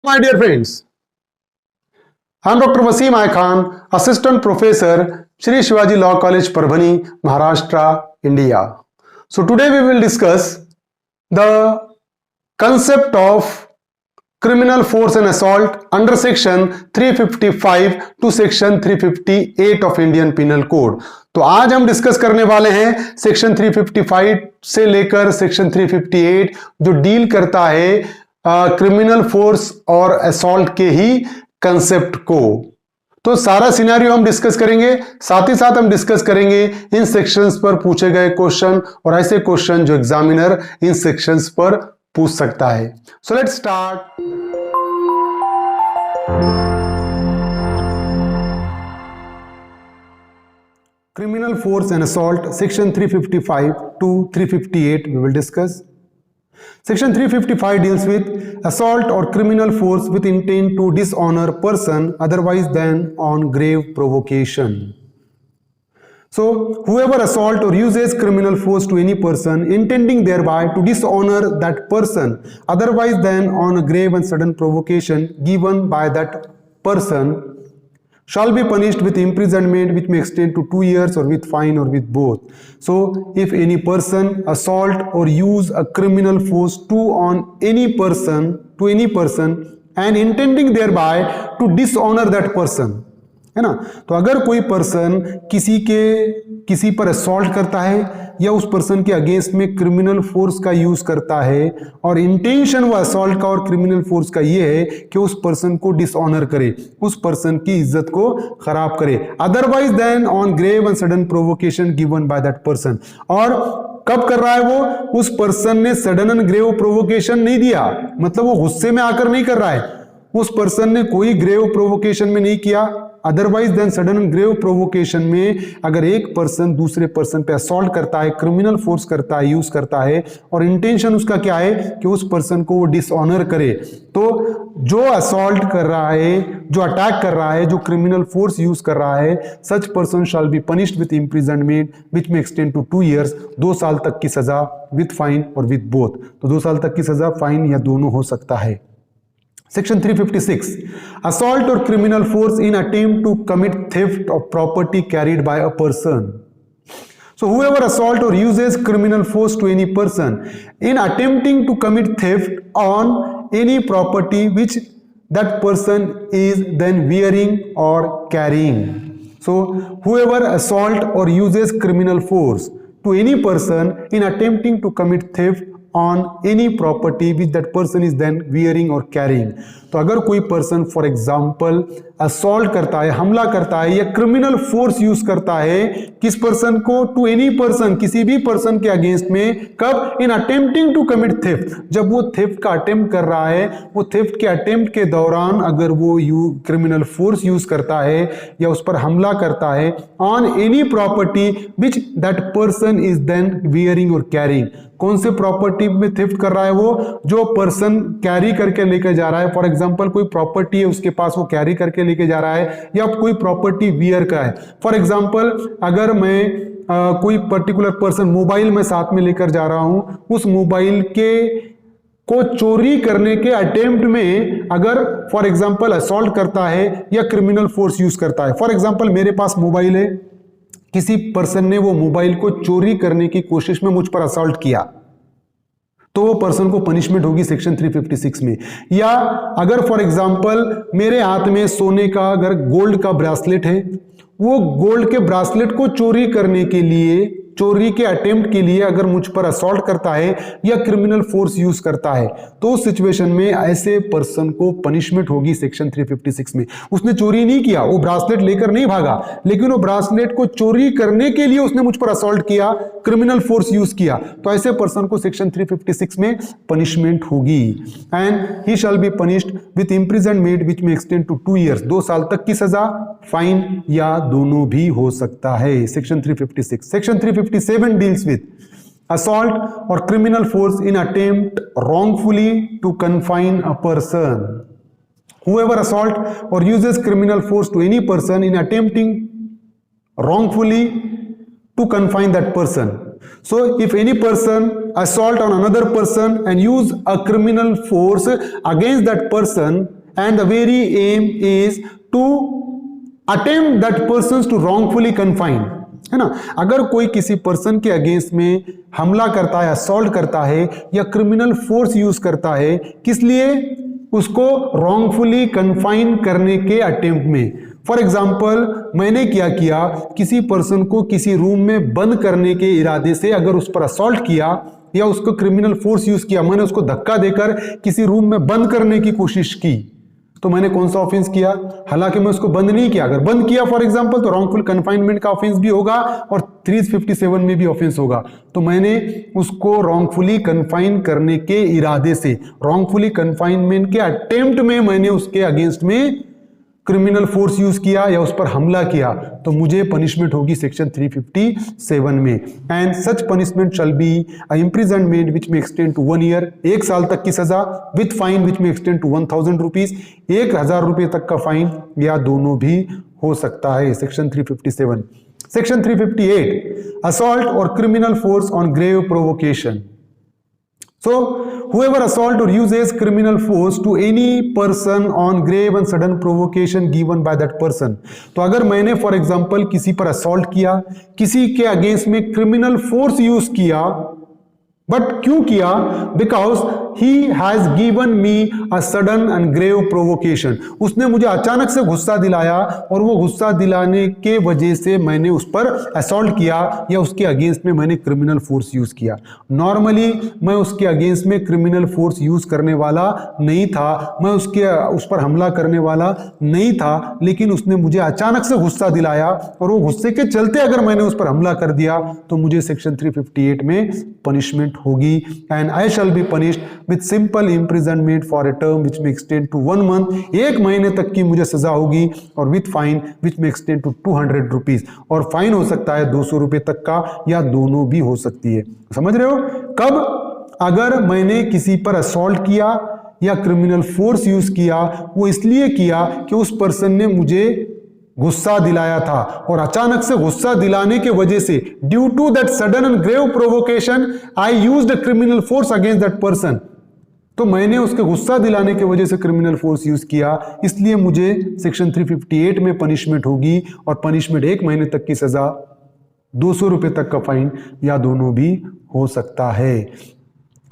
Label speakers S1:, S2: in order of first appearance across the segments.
S1: My dear friends, I am Dr. Wasim I Khan, Assistant Professor, Shri Shivaji Law College, Parbhani, Maharashtra, India. So today we will discuss the concept of criminal force and assault under section 355 to section 358 of Indian Penal Code. तो आज हम discuss करने वाले हैं section 355 से लेकर section 358 जो deal करता है क्रिमिनल फोर्स और असॉल्ट के ही कंसेप्ट को। तो सारा सिनेरियो हम डिस्कस करेंगे, साथ ही साथ हम डिस्कस करेंगे इन सेक्शंस पर पूछे गए क्वेश्चन और ऐसे क्वेश्चन जो एग्जामिनर इन सेक्शंस पर पूछ सकता है। So let's start. Criminal force and assault, section 355 to 358 we will discuss. Section 355 deals with assault or criminal force with intent to dishonor person otherwise than on grave provocation. So, whoever assault or uses criminal force to any person intending thereby to dishonor that person otherwise than on a grave and sudden provocation given by that person shall be punished with imprisonment which may extend to 2 years or with fine or with both. So, if any person assault or use a criminal force on any person and intending thereby to dishonor that person, है ना। तो अगर कोई person किसी पर assault करता है या उस पर्सन के अगेंस्ट में क्रिमिनल फोर्स का यूज करता है और इंटेंशन वो असॉल्ट का और क्रिमिनल फोर्स का ये है कि उस पर्सन को डिसऑनर करे, उस पर्सन की इज्जत को खराब करे, otherwise than on grave and sudden provocation given by that person. और कब कर रहा है वो? उस पर्सन ने सडन एंड ग्रेव प्रोवोकेशन नहीं दिया, मतलब वो गुस्से में आकर नहीं कर रहा है, उस पर्सन ने कोई ग्रेव प्रोवोकेशन में नहीं किया। Otherwise than sudden and grave provocation में अगर एक पर्सन दूसरे पर्सन पे असॉल्ट करता है, क्रिमिनल फोर्स करता है, यूज करता है और इंटेंशन उसका क्या है कि उस पर्सन को वो डिसऑनर करे, तो जो असॉल्ट कर रहा है, जो अटैक कर रहा है, जो क्रिमिनल फोर्स यूज कर रहा है, such person shall be punished with imprisonment which may extend to 2 years, 2 साल तक की सजा, विथ फाइन और विथ बोथ। तो 2 साल तक की सजा, फाइन या दोनों हो सकता है। Section 356, assault or criminal force in attempt to commit theft of property carried by a person. So whoever assault or uses criminal force to any person in attempting to commit theft on any property which that person is then wearing or carrying. So whoever assault or uses criminal force to any person in attempting to commit theft on any property which that person is then wearing or carrying. तो अगर कोई person for example assault करता है, हमला करता है या criminal force use करता है किस पर्सन को? टू एनी पर्सन, किसी भी पर्सन के अगेंस्ट में, कब? इन अटेम्प्टिंग टू कमिट थेफ्ट, जब वो थेफ्ट का अटेम्प्ट कर रहा है, वो थेफ्ट के अटेम्प्ट के दौरान अगर वो क्रिमिनल फोर्स यूज करता है या उस पर हमला करता है on any property which that person is then wearing or carrying. कौन से प्रॉपर्टी में थेफ्ट कर रहा है वो? जो पर्सन कैरी करके लेकर जा रहा है। फॉर एग्जांपल कोई प्रॉपर्टी है उसके पास, वो कैरी करके लेके जा रहा है, या कोई प्रॉपर्टी वियर का है। फॉर एग्जांपल अगर मैं कोई पर्टिकुलर पर्सन मोबाइल में साथ में लेकर जा रहा हूं, उस मोबाइल को चोरी करने के अटेम्प्ट में अगर फॉर एग्जांपल असॉल्ट करता है या क्रिमिनल फोर्स यूज करता है। फॉर एग्जांपल मेरे पास मोबाइल है, किसी पर्सन ने वो मोबाइल को चोरी करने की कोशिश में मुझ पर असॉल्ट किया, तो वो पर्सन को पनिशमेंट होगी सेक्शन 356 में। या अगर फॉर एग्जांपल मेरे हाथ में सोने का अगर गोल्ड का ब्रेसलेट है, वो गोल्ड के ब्रेसलेट को चोरी करने के लिए, चोरी के अटेम्प्ट के लिए अगर मुझ पर असॉल्ट करता है या क्रिमिनल फोर्स यूज करता है, तो उस सिचुएशन में ऐसे पर्सन को पनिशमेंट होगी सेक्शन 356 में। उसने चोरी नहीं किया, वो ब्रेसलेट लेकर नहीं भागा, लेकिन वो ब्रेसलेट को चोरी करने के लिए उसने मुझ पर असॉल्ट किया, क्रिमिनल फोर्स यूज किया, तो ऐसे पर्सन को सेक्शन 356 में पनिशमेंट होगी। And he shall be punished with imprisonment which may extend to 2 years, 2 साल तक की सजा, फाइन या दोनों भी हो सकता है। Section 356। Section 357 deals with assault or criminal force in attempt wrongfully to confine a person. Whoever assault or uses criminal force to any person in attempting wrongfully to confine that person. So if any person assault on another person and use a criminal force against that person and the very aim is to attempt that persons to wrongfully confine, है ना। अगर कोई किसी person के against में हमला करता है, असॉल्ट करता है या क्रिमिनल फोर्स यूज करता है, किस लिए? उसको रॉन्गफुली कन्फाइन करने के अटेम्प्ट में। फॉर एग्जाम्पल, मैंने क्या किया, किसी पर्सन को किसी रूम में बंद करने के इरादे से अगर उस पर असॉल्ट किया या उसको क्रिमिनल फोर्स यूज किया, मैंने उसको धक्का देकर किसी रूम में बंद करने की कोशिश की, तो मैंने कौन सा ऑफेंस किया? हालांकि मैं उसको बंद नहीं किया, अगर बंद किया फॉर एग्जांपल तो रॉन्गफुल कन्फाइनमेंट का ऑफेंस भी होगा और 357 में भी ऑफेंस होगा। तो मैंने उसको रॉन्गफुली कन्फाइन करने के इरादे से, रॉन्गफुली कन्फाइनमेंट के अटेम्प्ट में मैंने उसके अगेंस्ट में क्रिमिनल फोर्स यूज किया या उस पर हमला किया, तो मुझे पनिशमेंट होगी सेक्शन 357 में। And such punishment shall be a imprisonment which may extend to 1 year, 1 साल तक की सजा, with fine which may extend to 1000 rupees, 1000 रुपये तक का फाइन, या दोनों भी हो सकता है। Section 357। Section 358 assault or criminal force on grave provocation. So, whoever assault or uses criminal force to any person on grave and sudden provocation given by that person, तो अगर मैंने फॉर एग्जाम्पल किसी पर असॉल्ट किया, किसी के against में criminal force use किया, बट क्यों किया? Because he has given me a sudden and grave provocation, उसने मुझे अचानक से गुस्सा दिलाया और वो गुस्सा दिलाने के वजह से मैंने उस पर असॉल्ट किया या उसके अगेंस्ट में मैंने क्रिमिनल फोर्स यूज किया। नॉर्मली मैं उसके अगेंस्ट में क्रिमिनल फोर्स यूज करने वाला नहीं था, मैं उस पर हमला करने वाला नहीं था, लेकिन उसने मुझे अचानक से गुस्सा दिलाया और वो गुस्से के चलते अगर मैंने उस पर हमला कर दिया तो मुझे सेक्शन 358 में पनिशमेंट होगी। And I shell be punished with simple imprisonment for a term which may extend to 1 month, 1 महीने तक की मुझे सजा होगी, और with fine which may extend to 200 rupees, और फाइन हो सकता है 200 रुपए तक का, या दोनों भी हो सकती है। समझ रहे हो? कब? अगर मैंने किसी पर असॉल्ट किया या क्रिमिनल फोर्स यूज किया, वो इसलिए किया कि उस पर्सन ने मुझे गुस्सा दिलाया था और अचानक से गुस्सा दिलाने के वजह से, due to that sudden and grave provocation I used criminal force against that person, तो मैंने उसके गुस्सा दिलाने की वजह से क्रिमिनल फोर्स यूज किया, इसलिए मुझे सेक्शन 358 में पनिशमेंट होगी, और पनिशमेंट 1 महीने तक की सजा, 200 रुपए तक का फाइन, या दोनों भी हो सकता है।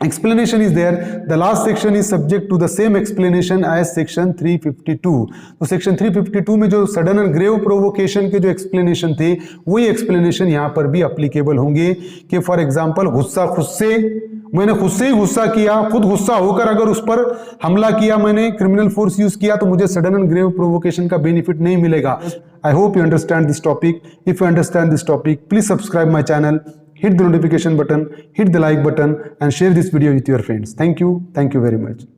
S1: Explanation is there. The last section is subject to the same explanation as section 352. तो section 352 में जो sudden and grave provocation के जो explanation थे, वही explanation यहाँ पर भी applicable होंगे कि for example गुस्सा खुद से, मैंने खुद से ही गुस्सा किया, खुद गुस्सा होकर अगर उस पर हमला किया, मैंने criminal force use किया, तो मुझे sudden and grave provocation का benefit नहीं मिलेगा। I hope you understand this topic. If you understand this topic, please subscribe my channel. Hit the notification button, hit the like button, and share this video with your friends. Thank you very much.